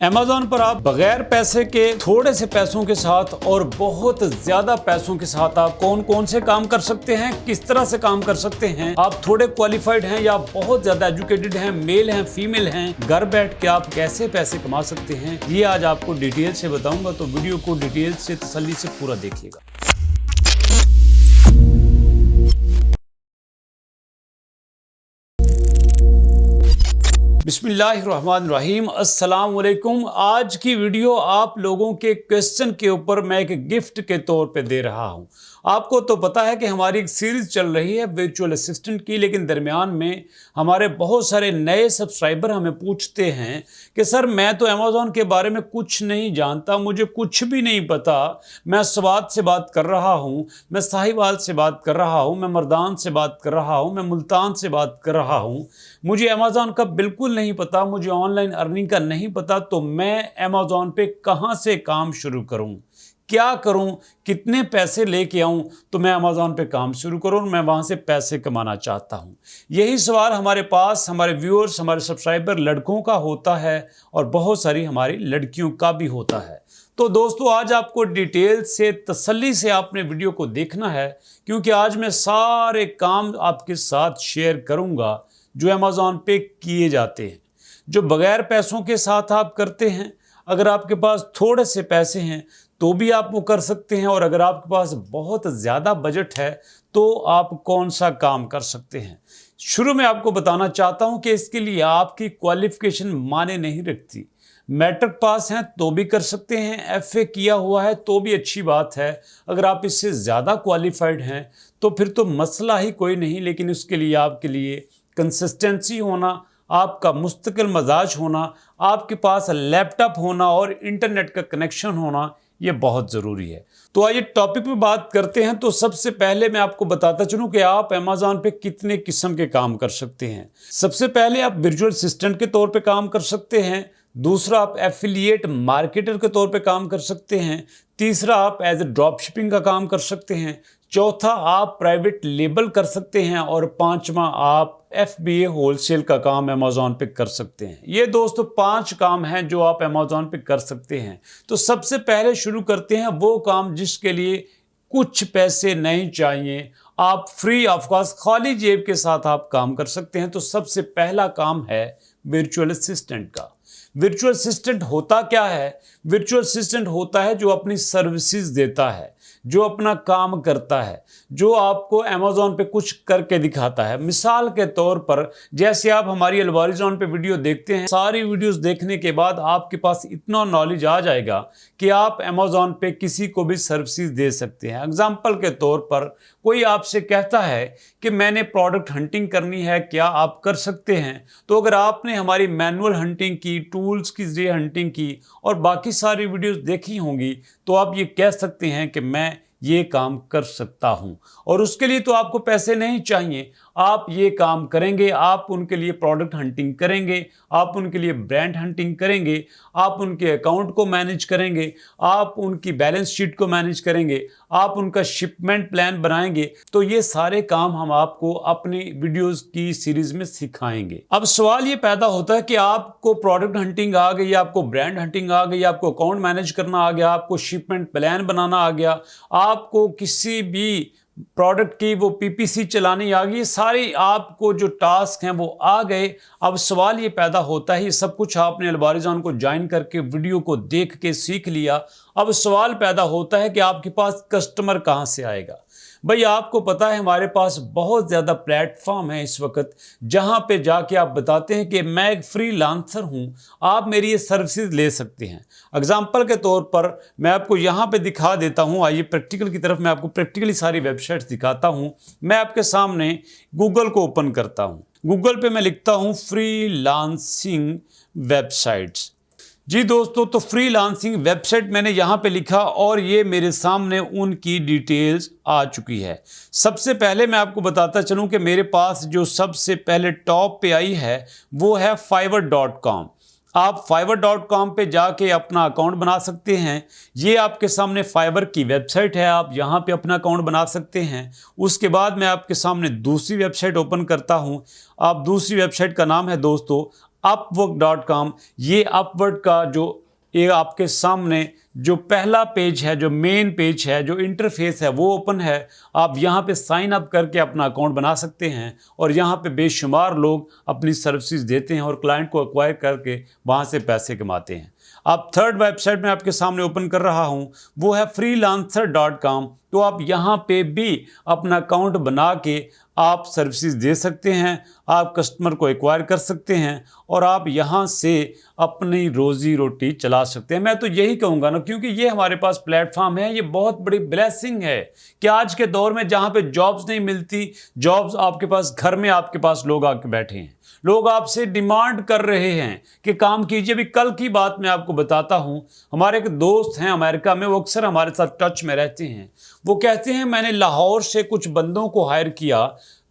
Amazon पर आप बगैर पैसे के थोड़े से पैसों के साथ और बहुत ज्यादा पैसों के साथ आप कौन कौन से काम कर सकते हैं, किस तरह से काम कर सकते हैं। आप थोड़े क्वालिफाइड हैं या बहुत ज्यादा एजुकेटेड हैं, मेल हैं, फीमेल हैं, घर बैठ के आप कैसे पैसे कमा सकते हैं, ये आज आपको डिटेल से बताऊंगा। तो वीडियो को डिटेल से तसल्ली से पूरा देखिएगा। बिस्मिल्लाहिर्रहमानिर्रहीम, अस्सलाम वालेकुम। आज की वीडियो आप लोगों के क्वेश्चन के ऊपर मैं एक गिफ्ट के तौर पे दे रहा हूं। आपको तो पता है कि हमारी एक सीरीज चल रही है वर्चुअल असिस्टेंट की, लेकिन दरमियान में हमारे बहुत सारे नए सब्सक्राइबर हमें पूछते हैं कि सर मैं तो अमेज़ॉन के बारे में कुछ नहीं जानता, मुझे कुछ भी नहीं पता। मैं स्वात से बात कर रहा हूँ, मैं साहिवाल से बात कर रहा हूँ, मैं मर्दान से बात कर रहा हूँ, मैं मुल्तान से बात कर रहा हूँ, मुझे अमेज़ॉन का बिल्कुल नहीं पता, मुझे ऑनलाइन अर्निंग का नहीं पता। तो मैं अमेज़ॉन पे कहाँ से काम शुरू करूँ, क्या करूं, कितने पैसे लेके आऊं तो मैं अमेज़ॉन पे काम शुरू करूं, मैं वहां से पैसे कमाना चाहता हूं। यही सवाल हमारे पास, हमारे व्यूअर्स, हमारे सब्सक्राइबर लड़कों का होता है और बहुत सारी हमारी लड़कियों का भी होता है। तो दोस्तों आज आपको डिटेल से तसल्ली से आपने वीडियो को देखना है, क्योंकि आज मैं सारे काम आपके साथ शेयर करूंगा जो अमेज़ॉन पे किए जाते हैं, जो बगैर पैसों के साथ आप करते हैं। अगर आपके पास थोड़े से पैसे हैं तो भी आप वो कर सकते हैं, और अगर आपके पास बहुत ज़्यादा बजट है तो आप कौन सा काम कर सकते हैं। शुरू में आपको बताना चाहता हूं कि इसके लिए आपकी क्वालिफिकेशन माने नहीं रखती। मैट्रिक पास हैं तो भी कर सकते हैं, एफए किया हुआ है तो भी अच्छी बात है। अगर आप इससे ज़्यादा क्वालिफाइड हैं तो फिर तो मसला ही कोई नहीं, लेकिन उसके लिए आपके लिए कंसिस्टेंसी होना, आपका मुस्तकिल मजाज होना, आपके पास लैपटॉप होना और इंटरनेट का कनेक्शन होना, ये बहुत ज़रूरी है। तो आइए टॉपिक पे बात करते हैं। तो सबसे पहले मैं आपको बताता चलूं कि आप अमेज़ॉन पे कितने किस्म के काम कर सकते हैं। सबसे पहले आप वर्चुअल असिस्टेंट के तौर पे काम कर सकते हैं। दूसरा आप एफिलिएट मार्केटर के तौर पे काम कर सकते हैं। तीसरा आप एज ए ड्रॉप शिपिंग का काम कर सकते हैं। चौथा आप प्राइवेट लेबल कर सकते हैं। और पांचवा आप FBA होलसेल का काम अमेज़ॉन पे कर सकते हैं। ये दोस्तों 5 काम हैं जो आप अमेज़ॉन पे कर सकते हैं। तो सबसे पहले शुरू करते हैं वो काम जिसके लिए कुछ पैसे नहीं चाहिए, आप फ्री ऑफ कॉस्ट खाली जेब के साथ आप काम कर सकते हैं। तो सबसे पहला काम है वर्चुअल असिस्टेंट का। वर्चुअल असिस्टेंट होता क्या है? वर्चुअल असिस्टेंट होता है जो अपनी सर्विसेज देता है, जो अपना काम करता है, जो आपको अमेज़ॉन पे कुछ करके दिखाता है। मिसाल के तौर पर जैसे आप हमारी एल्गोरिथम पे वीडियो देखते हैं, सारी वीडियोस देखने के बाद आपके पास इतना नॉलेज आ जाएगा कि आप अमेज़ॉन पे किसी को भी सर्विसेज दे सकते हैं। एग्जांपल के तौर पर कोई आपसे कहता है कि मैंने प्रोडक्ट हंटिंग करनी है, क्या आप कर सकते हैं? तो अगर आपने हमारी मैनुअल हंटिंग की, टूल्स की जरिए हंटिंग की और बाकी सारी वीडियोस देखी होंगी, तो आप ये कह सकते हैं कि मैं ये काम कर सकता हूं। और उसके लिए तो आपको पैसे नहीं चाहिए, आप ये काम करेंगे, आप उनके लिए प्रोडक्ट हंटिंग करेंगे, आप उनके लिए ब्रांड हंटिंग करेंगे, आप उनके अकाउंट को मैनेज करेंगे, आप उनकी बैलेंस शीट को मैनेज करेंगे, आप उनका शिपमेंट प्लान बनाएंगे। तो ये सारे काम हम आपको अपनी वीडियोस की सीरीज में सिखाएंगे। अब सवाल ये पैदा होता है कि आपको प्रोडक्ट हंटिंग आ गई, आपको ब्रांड हंटिंग आ गई, आपको अकाउंट मैनेज करना आ गया, आपको शिपमेंट प्लान बनाना आ गया, आपको किसी भी प्रोडक्ट की वो PPC चलानी आ गई, सारी आपको जो टास्क हैं वो आ गए। अब सवाल ये पैदा होता है, ये सब कुछ आपने एल्गोरिथम को ज्वाइन करके वीडियो को देख के सीख लिया। अब सवाल पैदा होता है कि आपके पास कस्टमर कहाँ से आएगा? भाई आपको पता है हमारे पास बहुत ज़्यादा प्लेटफॉर्म है इस वक्त, जहाँ पे जाके आप बताते हैं कि मैं एक फ्रीलांसर हूँ, आप मेरी ये सर्विसेज ले सकते हैं। एग्जाम्पल के तौर पर मैं आपको यहाँ पे दिखा देता हूँ। आइए प्रैक्टिकल की तरफ मैं आपको प्रैक्टिकली सारी वेबसाइट्स दिखाता हूँ। मैं आपके सामने गूगल को ओपन करता हूँ। गूगल पे मैं लिखता हूँ फ्रीलांसिंग वेबसाइट्स। जी दोस्तों, तो फ्रीलांसिंग वेबसाइट मैंने यहाँ पे लिखा और ये मेरे सामने उनकी डिटेल्स आ चुकी है। सबसे पहले मैं आपको बताता चलूँ कि मेरे पास जो सबसे पहले टॉप पे आई है वो है fiverr.com। आप fiverr.com पे जाके अपना अकाउंट बना सकते हैं। ये आपके सामने फाइवर की वेबसाइट है, आप यहाँ पे अपना अकाउंट बना सकते हैं। उसके बाद मैं आपके सामने दूसरी वेबसाइट ओपन करता हूँ। आप दूसरी वेबसाइट का नाम है दोस्तों upwork.com। ये अपवर्क का जो ये आपके सामने जो पहला पेज है, जो मेन पेज है, जो इंटरफेस है वो ओपन है। आप यहाँ पे साइन अप करके अपना अकाउंट बना सकते हैं और यहाँ पे बेशुमार लोग अपनी सर्विसेज देते हैं और क्लाइंट को एक्वायर करके वहाँ से पैसे कमाते हैं। अब थर्ड वेबसाइट में आपके सामने ओपन कर रहा हूँ, वो है freelancer.com। तो आप यहाँ पे भी अपना अकाउंट बना के आप सर्विसेज दे सकते हैं, आप कस्टमर को एक्वायर कर सकते हैं और आप यहाँ से अपनी रोजी रोटी चला सकते हैं। मैं तो यही कहूँगा ना, क्योंकि ये हमारे पास प्लेटफॉर्म है, ये बहुत बड़ी ब्लेसिंग है कि आज के दौर में जहाँ पे जॉब्स नहीं मिलती, जॉब्स आपके पास घर में आपके पास लोग आके बैठे हैं, लोग आपसे डिमांड कर रहे हैं कि काम कीजिए। अभी कल की बात मैं आपको बताता हूं, हमारे एक दोस्त हैं अमेरिका में, वो अक्सर हमारे साथ टच में रहते हैं। वो कहते हैं मैंने लाहौर से कुछ बंदों को हायर किया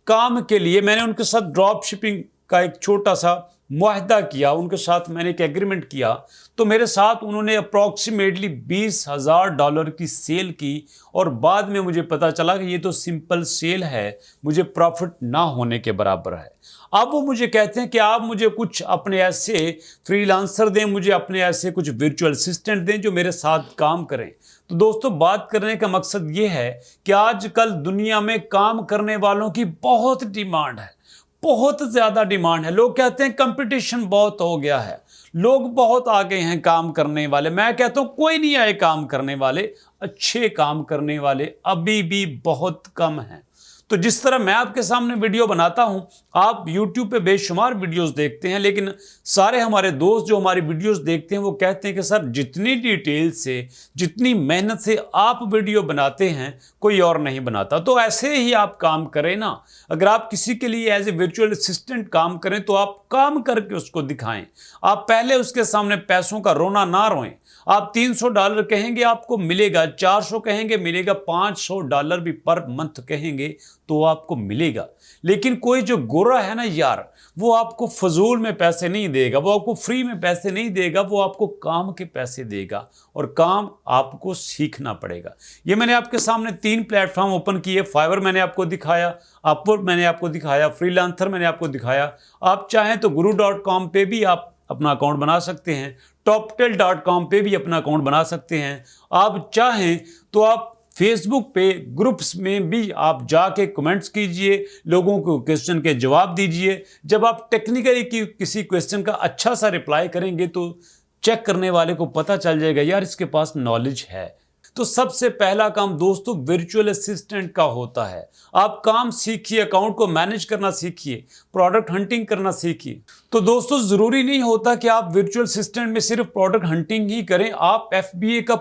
काम के लिए, मैंने उनके साथ ड्रॉप शिपिंग का एक छोटा सा मुआहदा किया, उनके साथ मैंने एक एग्रीमेंट किया। तो मेरे साथ उन्होंने अप्रॉक्सीमेटली $20,000 की सेल की और बाद में मुझे पता चला कि ये तो सिंपल सेल है, मुझे प्रॉफिट ना होने के बराबर है। अब वो मुझे कहते हैं कि आप मुझे कुछ अपने ऐसे फ्रीलांसर दें, मुझे अपने ऐसे कुछ वर्चुअल असिस्टेंट दें जो मेरे साथ काम करें। तो दोस्तों, बात करने का मकसद ये है कि आजकल दुनिया में काम करने वालों की बहुत डिमांड है, बहुत ज़्यादा डिमांड है। लोग कहते हैं कंपटीशन बहुत हो गया है, लोग बहुत आ गए हैं काम करने वाले। मैं कहता हूँ कोई नहीं आए काम करने वाले, अच्छे काम करने वाले अभी भी बहुत कम हैं। तो जिस तरह मैं आपके सामने वीडियो बनाता हूं, आप YouTube पे बेशुमार वीडियोस देखते हैं, लेकिन सारे हमारे दोस्त जो हमारी वीडियोस देखते हैं वो कहते हैं कि सर जितनी डिटेल से, जितनी मेहनत से आप वीडियो बनाते हैं कोई और नहीं बनाता। तो ऐसे ही आप काम करें ना। अगर आप किसी के लिए एज ए वर्चुअल असिस्टेंट काम करें तो आप काम करके उसको दिखाएं। आप पहले उसके सामने पैसों का रोना ना रोएं। आप $300 कहेंगे आपको मिलेगा, 400 कहेंगे मिलेगा, $500 भी पर मंथ कहेंगे तो आपको मिलेगा। लेकिन कोई जो गोरा है ना यार, वो आपको फजूल में पैसे नहीं देगा, वो आपको फ्री में पैसे नहीं देगा, वो आपको काम के पैसे देगा और काम आपको सीखना पड़ेगा। ये मैंने आपके सामने 3 प्लेटफॉर्म ओपन किए। फाइवर मैंने आपको दिखाया, अपवर्क मैंने आपको दिखाया, फ्रीलांसर मैंने आपको दिखाया। आप चाहें तो guru.com पे भी आप अपना अकाउंट बना सकते हैं, toptel.com पे भी अपना अकाउंट बना सकते हैं। आप चाहें तो आप फेसबुक पे ग्रुप्स में भी आप जाके कमेंट्स कीजिए, लोगों को क्वेश्चन के जवाब दीजिए। जब आप टेक्निकली किसी क्वेश्चन का अच्छा सा रिप्लाई करेंगे तो चेक करने वाले को पता चल जाएगा यार इसके पास नॉलेज है। तो सबसे पहला काम दोस्तों वर्चुअल असिस्टेंट का होता है। आप काम सीखिए, अकाउंट को मैनेज करना सीखिए, प्रोडक्ट हंटिंग करना सीखिए। तो दोस्तों ज़रूरी नहीं होता कि आप वर्चुअल असिस्टेंट में सिर्फ प्रोडक्ट हंटिंग ही करें, आप FBA का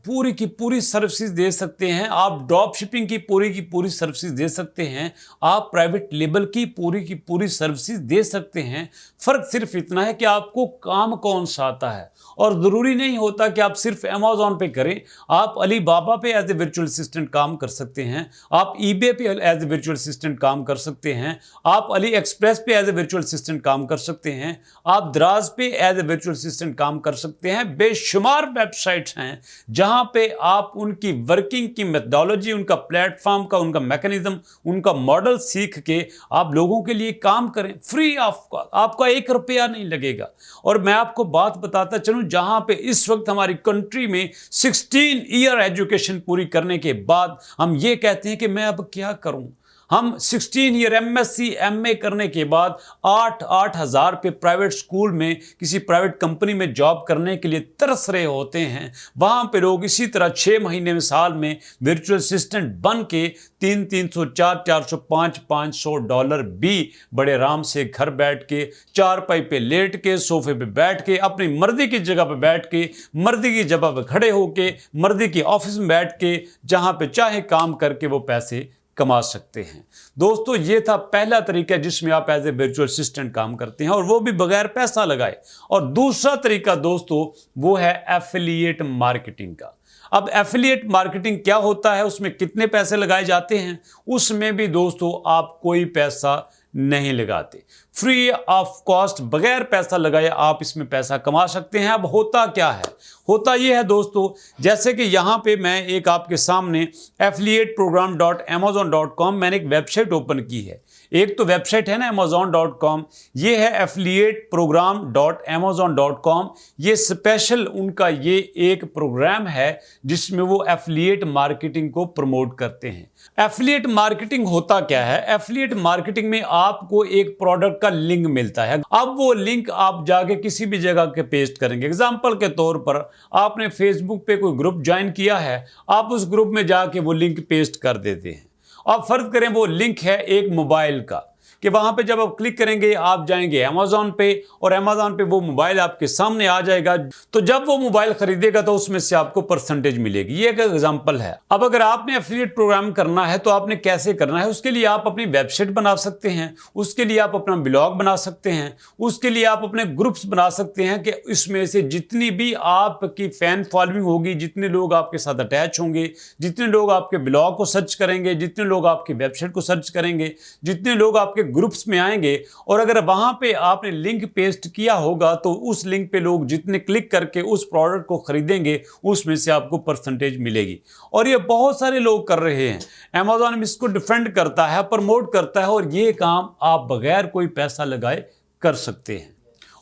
पूरी की पूरी सर्विसेज दे सकते हैं, आप ड्रॉप शिपिंग की पूरी सर्विसेज दे सकते हैं, आप प्राइवेट लेबल की पूरी सर्विसेज दे सकते हैं। फ़र्क सिर्फ इतना है कि आपको काम कौन सा आता है। और ज़रूरी नहीं होता कि आप सिर्फ अमेज़ॉन पे करें, आप अलीबाबा पे एज ए वर्चुअल असिस्टेंट काम कर सकते हैं, आप eBay पे एज ए वर्चुअल असिस्टेंट काम कर सकते हैं, आप अली एक्सप्रेस पे एज ए वर्चुअल असिस्टेंट काम कर सकते हैं, आप दराज पे एज ए वर्चुअल असिस्टेंट काम कर सकते हैं। बेशुमार वेबसाइट्स हैं जहां पे आप उनकी वर्किंग की मेथडोलॉजी, उनका प्लेटफॉर्म का, उनका मैकेनिज्म, उनका मॉडल सीख के आप लोगों के लिए काम करें फ्री ऑफ कॉस्ट। आपका ₹1 नहीं लगेगा। और मैं आपको बात बताता चलूं, जहां पे इस वक्त हमारी कंट्री में 16 ईयर एजुकेशन पूरी करने के बाद हम ये कहते हैं कि मैं अब क्या करूं। हम 16 ईयर MSc MA करने के बाद 8-8 हज़ार पे प्राइवेट स्कूल में किसी प्राइवेट कंपनी में जॉब करने के लिए तरस रहे होते हैं। वहाँ पे लोग इसी तरह 6 महीने में, साल में वर्चुअल असिस्टेंट बन के 300, 400, 500 डॉलर भी बड़े आराम से घर बैठ के, चारपाई पे लेट के, सोफे पे बैठ के, अपनी मर्जी की जगह पे बैठ के, मर्जी की जगह पे खड़े होके, मर्जी की ऑफिस में बैठ के, जहाँ पे चाहे काम करके वो पैसे कमा सकते हैं। दोस्तों, ये था पहला तरीका जिसमें आप एज ए वर्चुअल असिस्टेंट काम करते हैं और वो भी बगैर पैसा लगाए। और दूसरा तरीका दोस्तों वो है एफिलिएट मार्केटिंग का। अब एफिलिएट मार्केटिंग क्या होता है, उसमें कितने पैसे लगाए जाते हैं, उसमें भी दोस्तों आप कोई पैसा नहीं लगाते, फ्री ऑफ कॉस्ट, बगैर पैसा लगाए आप इसमें पैसा कमा सकते हैं। अब होता क्या है, होता यह है दोस्तों, जैसे कि यहाँ पे मैं एक आपके सामने affiliateprogram.amazon.com मैंने एक वेबसाइट ओपन की है। एक तो वेबसाइट है ना amazon.com, ये है affiliateprogram.amazon.com। ये स्पेशल उनका ये एक प्रोग्राम है जिसमें वो एफिलिएट मार्केटिंग को प्रमोट करते हैं। एफिलिएट मार्केटिंग होता क्या है? एफिलिएट मार्केटिंग में आपको एक प्रोडक्ट का लिंक मिलता है। अब वो लिंक आप जाके किसी भी जगह के पेस्ट करेंगे। एग्जांपल के तौर पर आपने फेसबुक पे कोई ग्रुप ज्वाइन किया है, आप उस ग्रुप में जाके वो लिंक पेस्ट कर देते हैं। अब फर्ज करें वो लिंक है एक मोबाइल का, कि वहां पे जब आप क्लिक करेंगे आप जाएंगे अमेज़न पे, और अमेज़न पे वो मोबाइल आपके सामने आ जाएगा। तो जब वो मोबाइल खरीदेगा तो उसमें से आपको परसेंटेज मिलेगी। ये एक एग्जांपल है। अब अगर आपने एफिलिएट प्रोग्राम करना है तो आपने कैसे करना है? उसके लिए आप अपनी वेबसाइट बना सकते हैं, उसके लिए आप अपना ब्लॉग बना सकते हैं, उसके लिए आप अपने ग्रुप्स बना सकते हैं कि इसमें से जितनी भी आपकी फैन फॉलोइंग होगी, जितने लोग आपके साथ अटैच होंगे, जितने लोग आपके ब्लॉग को सर्च करेंगे, जितने लोग आपकी वेबसाइट को सर्च करेंगे, जितने लोग आपके ग्रुप्स में आएंगे, और अगर वहां पे आपने लिंक पेस्ट किया होगा तो उस लिंक पे लोग जितने क्लिक करके उस प्रोडक्ट को खरीदेंगे उसमें से आपको परसेंटेज मिलेगी। और ये बहुत सारे लोग कर रहे हैं। अमेज़न इसको डिफेंड करता है, प्रमोट करता है, और ये काम आप बगैर कोई पैसा लगाए कर सकते हैं।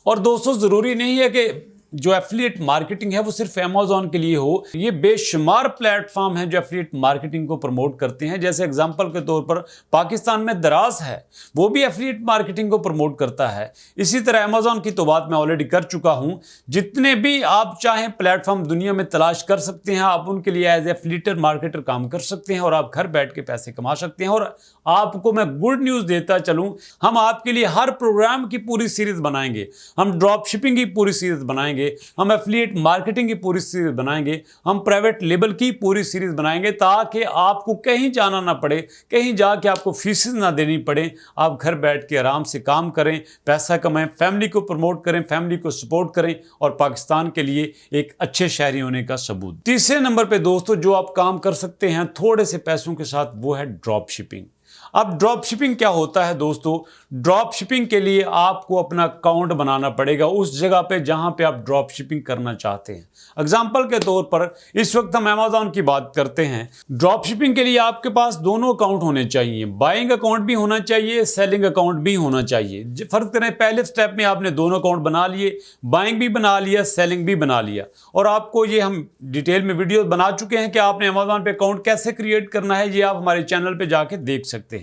और दोस्तों जरूरी नहीं है कि जो एफिलिएट मार्केटिंग है वो सिर्फ अमेज़न के लिए हो। ये बेशुमार प्लेटफॉर्म हैं जो एफिलिएट मार्केटिंग को प्रमोट करते हैं। जैसे एग्जांपल के तौर पर पाकिस्तान में दराज है, वो भी एफिलिएट मार्केटिंग को प्रमोट करता है। इसी तरह अमेज़न की तो बात मैं ऑलरेडी कर चुका हूं। जितने भी आप चाहें प्लेटफॉर्म दुनिया में तलाश कर सकते हैं, आप उनके लिए एज एफिलिएट मार्केटर काम कर सकते हैं और आप घर बैठ के पैसे कमा सकते हैं। और आपको मैं गुड न्यूज़ देता चलूँ, हम आपके लिए हर प्रोग्राम की पूरी सीरीज बनाएंगे, हम ड्रॉप शिपिंग की पूरी सीरीज बनाएंगे, हम एफिलिएट मार्केटिंग की पूरी सीरीज बनाएंगे, हम प्राइवेट लेबल की पूरी सीरीज बनाएंगे, ताकि आपको कहीं जाना ना पड़े, कहीं जाके आपको फीसेस ना देनी पड़े। आप घर बैठ के आराम से काम करें, पैसा कमाएं, फैमिली को प्रमोट करें, फैमिली को सपोर्ट करें और पाकिस्तान के लिए एक अच्छे शहरी होने का सबूत। तीसरे नंबर पे दोस्तों जो आप काम कर सकते हैं थोड़े से पैसों के साथ, वो है ड्रॉप शिपिंग। अब ड्रॉप शिपिंग क्या होता है दोस्तों? ड्रॉप शिपिंग के लिए आपको अपना अकाउंट बनाना पड़ेगा उस जगह पे जहां पे आप ड्रॉप शिपिंग करना चाहते हैं। एग्जांपल के तौर पर इस वक्त हम अमेज़न की बात करते हैं। ड्रॉप शिपिंग के लिए आपके पास दोनों अकाउंट होने चाहिए, बाइंग अकाउंट भी होना चाहिए, सेलिंग अकाउंट भी होना चाहिए। फर्ज करें पहले स्टेप में आपने दोनों अकाउंट बना लिए, बाइंग भी बना लिया, सेलिंग भी बना लिया, और आपको ये हम डिटेल में वीडियो बना चुके हैं कि आपने अमेज़न पे अकाउंट कैसे क्रिएट करना है। ये आप हमारे चैनल पे जाके देख सकते हैं।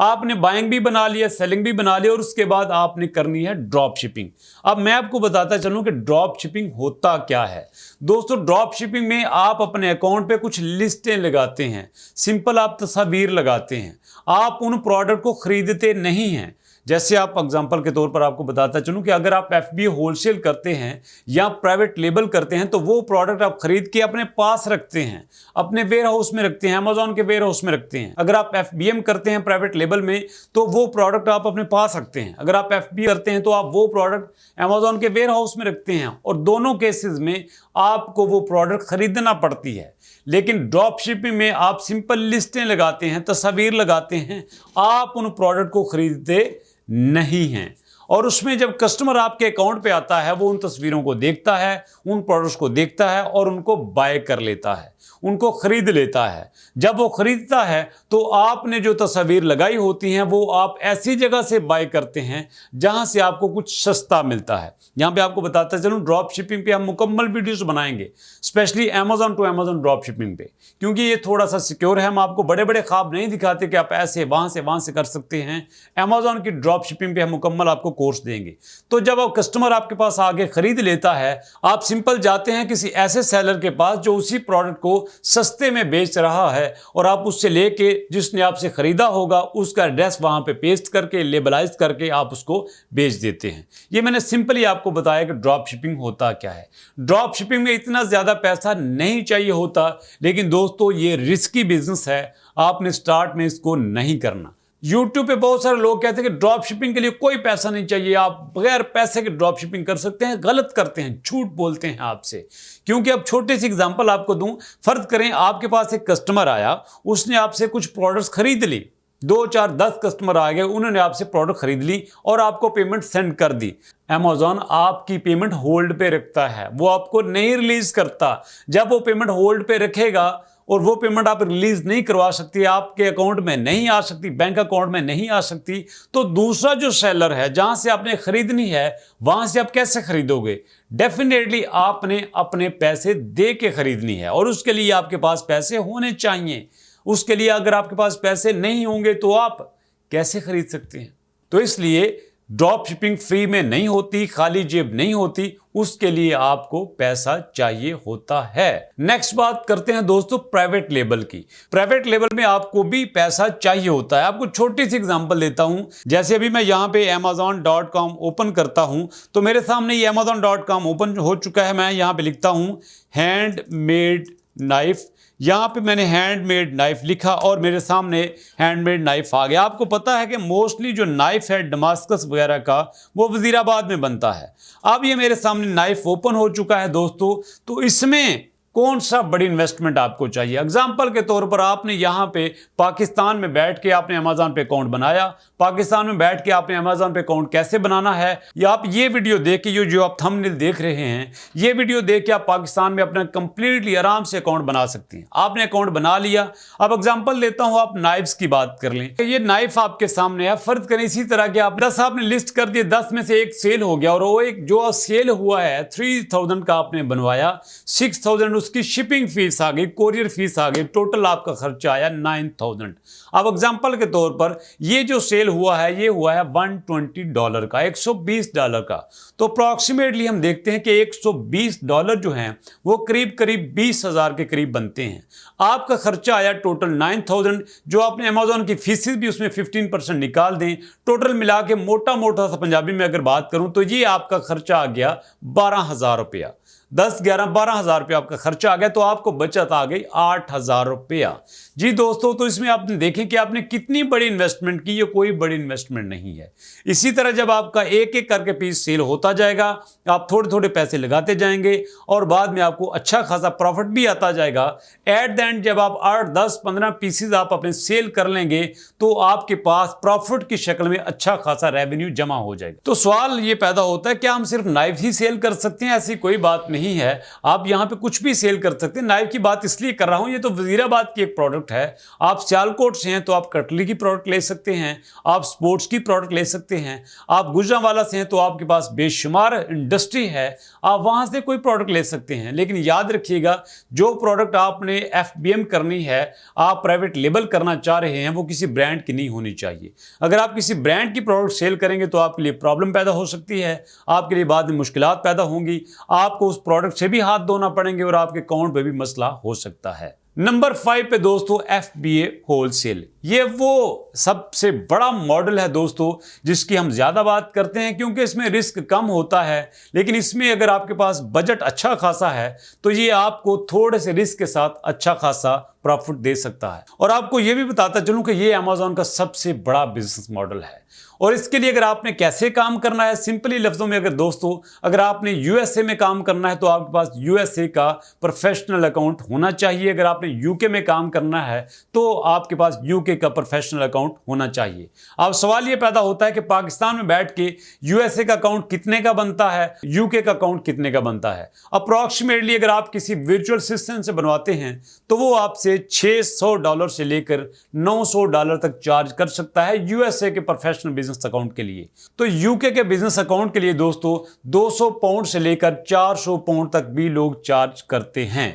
आपने बाइंग भी बना लिया, सेलिंग भी बना लिया, और उसके बाद आपने करनी है ड्रॉप शिपिंग। अब मैं आपको बताता चलूं कि ड्रॉप शिपिंग होता क्या है। दोस्तों ड्रॉप शिपिंग में आप अपने अकाउंट पे कुछ लिस्टें लगाते हैं, सिंपल आप तस्वीर लगाते हैं, आप उन प्रोडक्ट को खरीदते नहीं हैं। जैसे आप एग्जांपल के तौर पर आपको बताता चलूं कि अगर आप एफबीए होलसेल करते हैं या प्राइवेट लेबल करते हैं तो वो प्रोडक्ट आप खरीद के अपने पास रखते हैं, अपने वेयर हाउस में रखते हैं, अमेज़न के वेयर हाउस में रखते हैं। अगर आप एफबीएम करते हैं प्राइवेट लेबल में तो वो प्रोडक्ट आप अपने पास रखते हैं। अगर आप एफबी करते हैं तो आप वो प्रोडक्ट अमेज़न के वेयर हाउस में रखते हैं, और दोनों केसेस में आपको वो प्रोडक्ट खरीदना पड़ती है। लेकिन ड्रॉप शिपिंग में आप सिंपल लिस्टें लगाते हैं, तस्वीर लगाते हैं, आप उन प्रोडक्ट को खरीदते नहीं हैं। और उसमें जब कस्टमर आपके अकाउंट पे आता है वो उन तस्वीरों को देखता है, उन प्रोडक्ट्स को देखता है और उनको बाय कर लेता है, उनको खरीद लेता है। जब वो खरीदता है तो आपने जो तस्वीर लगाई होती हैं वो आप ऐसी जगह से बाय करते हैं जहां से आपको कुछ सस्ता मिलता है। यहां पे आपको बताता चलूं ड्रॉप शिपिंग पे हम मुकम्मल वीडियोस बनाएंगे, specially Amazon to Amazon drop shipping पे, क्योंकि ये थोड़ा सा सिक्योर है। हम आपको बड़े बड़े ख्वाब नहीं दिखाते कि आप ऐसे वहां से कर सकते हैं। अमेज़न की ड्रॉप शिपिंग पे हम मुकम्मल आपको कोर्स देंगे। तो जब आप कस्टमर आपके पास आगे खरीद लेता है, आप सिंपल जाते हैं किसी ऐसे सेलर के पास जो उसी प्रोडक्ट को सस्ते में बेच रहा है, और आप उससे लेके जिसने आपसे खरीदा होगा उसका एड्रेस वहां पे पेस्ट करके लेबलाइज करके आप उसको बेच देते हैं। ये मैंने सिंपली आपको बताया कि ड्रॉप शिपिंग होता क्या है। ड्रॉप शिपिंग में इतना ज्यादा पैसा नहीं चाहिए होता, लेकिन दोस्तों ये रिस्की बिजनेस है, आपने स्टार्ट में इसको नहीं करना। YouTube पे बहुत सारे लोग कहते हैं कि ड्रॉप शिपिंग के लिए कोई पैसा नहीं चाहिए, आप बगैर पैसे के ड्रॉप शिपिंग कर सकते हैं। गलत करते हैं, झूठ बोलते हैं आपसे। क्योंकि अब छोटे से एग्जांपल आपको दूं, फर्ज करें आपके पास एक कस्टमर आया, उसने आपसे कुछ प्रोडक्ट्स खरीद ली, 2 4 10 कस्टमर आ गए, उन्होंने आपसे प्रोडक्ट खरीद ली और आपको पेमेंट सेंड कर दी। अमेज़न आपकी पेमेंट होल्ड पे रखता है, वो आपको नहीं रिलीज करता। जब वो पेमेंट होल्ड पे रखेगा और वो पेमेंट आप रिलीज नहीं करवा सकती, आपके अकाउंट में नहीं आ सकती, बैंक अकाउंट में नहीं आ सकती, तो दूसरा जो सेलर है जहां से आपने खरीदनी है वहां से आप कैसे खरीदोगे? डेफिनेटली आपने अपने पैसे दे के खरीदनी है और उसके लिए आपके पास पैसे होने चाहिए। उसके लिए अगर आपके पास पैसे नहीं होंगे तो आप कैसे खरीद सकते हैं? तो इसलिए ड्रॉप शिपिंग फ्री में नहीं होती, खाली जेब नहीं होती, उसके लिए आपको पैसा चाहिए होता है। नेक्स्ट बात करते हैं दोस्तों प्राइवेट लेबल की। प्राइवेट लेबल में आपको भी पैसा चाहिए होता है। आपको छोटी सी एग्जांपल देता हूं, जैसे अभी मैं यहां पे amazon.com ओपन करता हूं तो मेरे सामने ये amazon.com ओपन हो चुका है। मैं यहां पे लिखता हूं हैंडमेड नाइफ, यहां पे मैंने हैंडमेड नाइफ लिखा और मेरे सामने हैंडमेड नाइफ आ गया। आपको पता है कि मोस्टली जो नाइफ है डमास्कस वगैरह का वो वजीराबाद में बनता है। अब ये मेरे सामने नाइफ ओपन हो चुका है दोस्तों, तो इसमें कौन सा बड़ी इन्वेस्टमेंट आपको चाहिए? एग्जाम्पल के तौर पर आपने यहाँ पे पाकिस्तान में बैठ के आपने अमेजॉन पे अकाउंट बनाया। पाकिस्तान में बैठ के आपने अमेजॉन पे अकाउंट कैसे बनाना है, या आप ये वीडियो देख के जो आप थंबनेल देख रहे हैं, ये वीडियो देख के आप पाकिस्तान में अपना कंप्लीटली आराम से अकाउंट बना सकते हैं। आपने अकाउंट बना लिया। अब एग्जाम्पल लेता हूँ, आप नाइफ्स की बात कर लें। ये नाइफ आपके सामने है, फर्ज करें इसी तरह के आप 10 आपने लिस्ट कर दिए, 10 में से एक सेल हो गया और वो एक जो सेल हुआ है 3000 का आपने बनवाया, 6000 उसकी शिपिंग फीस आ गई, कोरियर फीस आ गई, टोटल आपका खर्चा आया 9000। अब एग्जांपल के तौर पर ये जो सेल हुआ है ये हुआ है $120 का, $120 का। तो अप्रॉक्सीमेटली हम देखते हैं कि $120 जो हैं वो करीब करीब 20,000 के करीब बनते हैं। आपका खर्चा आया टोटल 9000, जो आपने अमेजोन की फीसिस भी उसमें 15% निकाल दें, टोटल मिला के मोटा मोटा सा पंजाबी में अगर बात करूं तो ये आपका खर्चा आ गया 12,000 रुपया। 10, 11, 12,000 रुपया आपका खर्चा आ गया, तो आपको बचत आ गई 8,000 रुपया। जी दोस्तों, तो इसमें आपने देखें कि आपने कितनी बड़ी इन्वेस्टमेंट की, ये कोई बड़ी इन्वेस्टमेंट नहीं है। इसी तरह जब आपका एक एक करके पीस सेल होता जाएगा, आप थोड़े थोड़े पैसे लगाते जाएंगे और बाद में आपको अच्छा खासा प्रॉफिट भी आता जाएगा। एट द एंड जब आप 8, 10, 15 पीसीज आप अपने सेल कर लेंगे तो आपके पास प्रॉफिट की शक्ल में अच्छा खासा रेवेन्यू जमा हो जाएगा। तो सवाल ये पैदा होता है क्या हम सिर्फ नाइफ ही सेल कर सकते हैं? ऐसी कोई बात नहीं है, आप यहां पे कुछ भी सेल कर सकते हैं। नाइफ की बात इसलिए कर रहा हूं, ये तो वजीराबाद की एक प्रोडक्ट है। आप सियालकोट से हैं तो आप कटलरी की प्रोडक्ट ले सकते हैं, आप स्पोर्ट्स की प्रोडक्ट ले सकते हैं। आप गुजरांवाला से हैं तो आपके पास बेशुमार इंडस्ट्री है, आप वहां से कोई प्रोडक्ट ले सकते हैं। लेकिन याद रखिएगा, जो प्रोडक्ट आपने एफबीएम करनी है, आप प्राइवेट लेबल करना चाह रहे हैं, वो किसी ब्रांड की नहीं होनी चाहिए। अगर आप किसी ब्रांड की प्रोडक्ट सेल करेंगे तो आपके लिए प्रॉब्लम पैदा हो सकती है, आपके लिए बाद में मुश्किलात पैदा होंगी, आपको उस प्रोडक्ट से भी हाथ धोना पड़ेंगे और आपके अकाउंट पे भी मसला हो सकता है। नंबर 5 पे दोस्तों एफबीए होलसेल। ये वो सबसे बड़ा मॉडल है दोस्तों जिसकी हम ज्यादा बात करते हैं, क्योंकि इसमें रिस्क कम होता है। लेकिन इसमें अगर आपके पास बजट अच्छा खासा है तो ये आपको थोड़े से रिस्क के साथ अच्छा खासा प्रॉफिट दे सकता है। और आपको ये भी बताता चलूं कि ये अमेजॉन का सबसे बड़ा बिजनेस मॉडल है। और इसके लिए अगर आपने कैसे काम करना है, सिंपली लफ्जों में अगर दोस्तों अगर आपने यूएसए में काम करना है तो आपके पास यूएसए का प्रोफेशनल अकाउंट होना चाहिए। अगर आपने यूके में काम करना है तो आपके पास यूके का प्रोफेशनल अकाउंट होना चाहिए। अब सवाल ये पैदा होता है कि पाकिस्तान में बैठ के यूएसए का अकाउंट कितने का बनता है, यूके का अकाउंट कितने का बनता है? अप्रॉक्सीमेटली अगर आप किसी वर्चुअल असिस्टेंट से बनवाते हैं तो वो आपसे $600 से लेकर $900 तक चार्ज कर सकता है यूएसए के प्रोफेशनल बिजनेस अकाउंट के लिए। तो यूके के बिजनेस अकाउंट के लिए दोस्तों 200 पाउंड से लेकर 400 पाउंड तक भी लोग चार्ज करते हैं।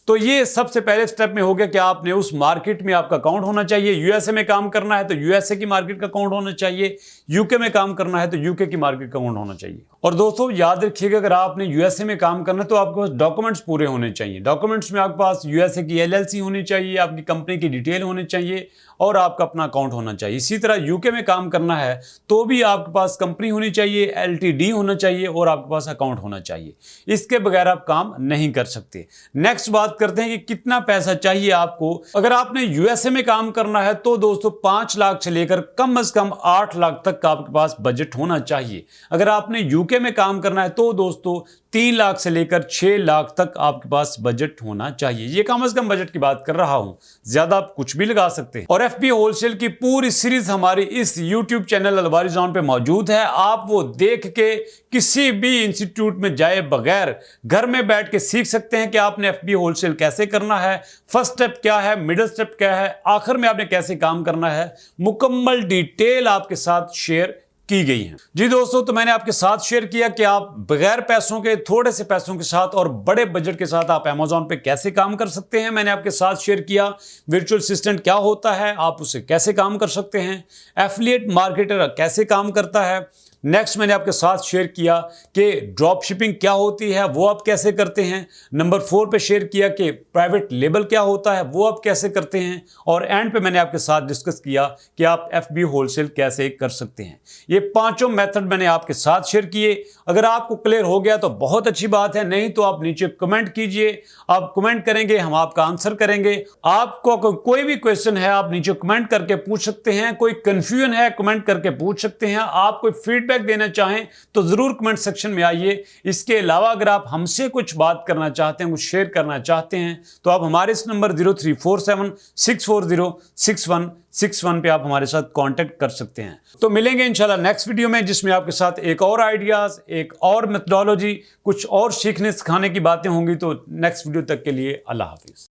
तो ये सबसे पहले स्टेप में हो गया कि आपने उस मार्केट में आपका अकाउंट होना चाहिए। यूएसए में काम करना है तो यूएसए की मार्केट का अकाउंट होना चाहिए, यूके में काम करना है तो यूके की मार्केट का अकाउंट होना चाहिए। और दोस्तों याद रखिएगा, अगर आपने यूएसए में काम करना है तो आपके पास डॉक्यूमेंट्स पूरे होने चाहिए। डॉक्यूमेंट्स में आपके पास यूएसए की एलएलसी होनी चाहिए, आपकी कंपनी की डिटेल होनी चाहिए और आपका अपना अकाउंट होना चाहिए। इसी तरह यूके में काम करना है तो भी आपके पास कंपनी होनी चाहिए, एलटीडी होना चाहिए और आपके पास अकाउंट होना चाहिए। इसके बगैर आप काम नहीं कर सकते। नेक्स्ट बात करते हैं कि कितना पैसा चाहिए आपको। अगर आपने यूएसए में काम करना है तो दोस्तों 5 लाख से लेकर कम से कम 8 लाख तक का आपके पास बजट होना चाहिए। अगर आपने यूके तरीके में काम करना है तो दोस्तों 3 लाख से लेकर 6 लाख तक आपके पास बजट होना चाहिए। ये कम से कम बजट की बात कर रहा हूं, ज्यादा आप कुछ भी लगा सकते हैं। और FBA होलसेल की पूरी सीरीज हमारी इस YouTube चैनल अलवारी जॉन पे मौजूद है। आप वो देख के किसी भी इंस्टीट्यूट में जाए बगैर घर में बैठ के सीख सकते हैं कि आपने FBA होलसेल कैसे करना है, फर्स्ट स्टेप क्या है, मिडिल स्टेप क्या है, आखिर में आपने कैसे काम करना है। मुकम्मल डिटेल आपके साथ शेयर की गई है। जी दोस्तों, तो मैंने आपके साथ शेयर किया कि आप बगैर पैसों के, थोड़े से पैसों के साथ और बड़े बजट के साथ आप Amazon पे कैसे काम कर सकते हैं। मैंने आपके साथ शेयर किया वर्चुअल असिस्टेंट क्या होता है, आप उसे कैसे काम कर सकते हैं, एफिलिएट मार्केटर कैसे काम करता है। नेक्स्ट मैंने आपके साथ शेयर किया कि ड्रॉप शिपिंग क्या होती है, वो आप कैसे करते हैं। नंबर 4 पे शेयर किया कि प्राइवेट लेबल क्या होता है, वो आप कैसे करते हैं। और एंड पे मैंने आपके साथ डिस्कस किया कि आप FBA होलसेल कैसे कर सकते हैं। ये पांचों मेथड मैंने आपके साथ शेयर किए। अगर आपको क्लियर हो गया तो बहुत अच्छी बात है, नहीं तो आप नीचे कमेंट कीजिए। आप कमेंट करेंगे, हम आपका आंसर करेंगे। आपको कोई भी क्वेश्चन है आप नीचे कमेंट करके पूछ सकते हैं, कोई कंफ्यूजन है कमेंट करके पूछ सकते हैं, आप कोई फीडबैक देना चाहें तो जरूर कमेंट सेक्शन में आइए। इसके अलावा अगर आप हमसे कुछ बात करना चाहते हैं, कुछ शेयर करना चाहते हैं तो आप हमारे इस नंबर 034764061661 पे आप हमारे साथ कांटेक्ट कर सकते हैं। तो मिलेंगे इंशाल्लाह नेक्स्ट वीडियो में, जिसमें आपके साथ एक और आइडियाज, एक और मेथोडोलॉजी, कुछ और सीखने सिखाने की बातें होंगी। तो नेक्स्ट वीडियो तक के लिए अल्लाह हाफिज।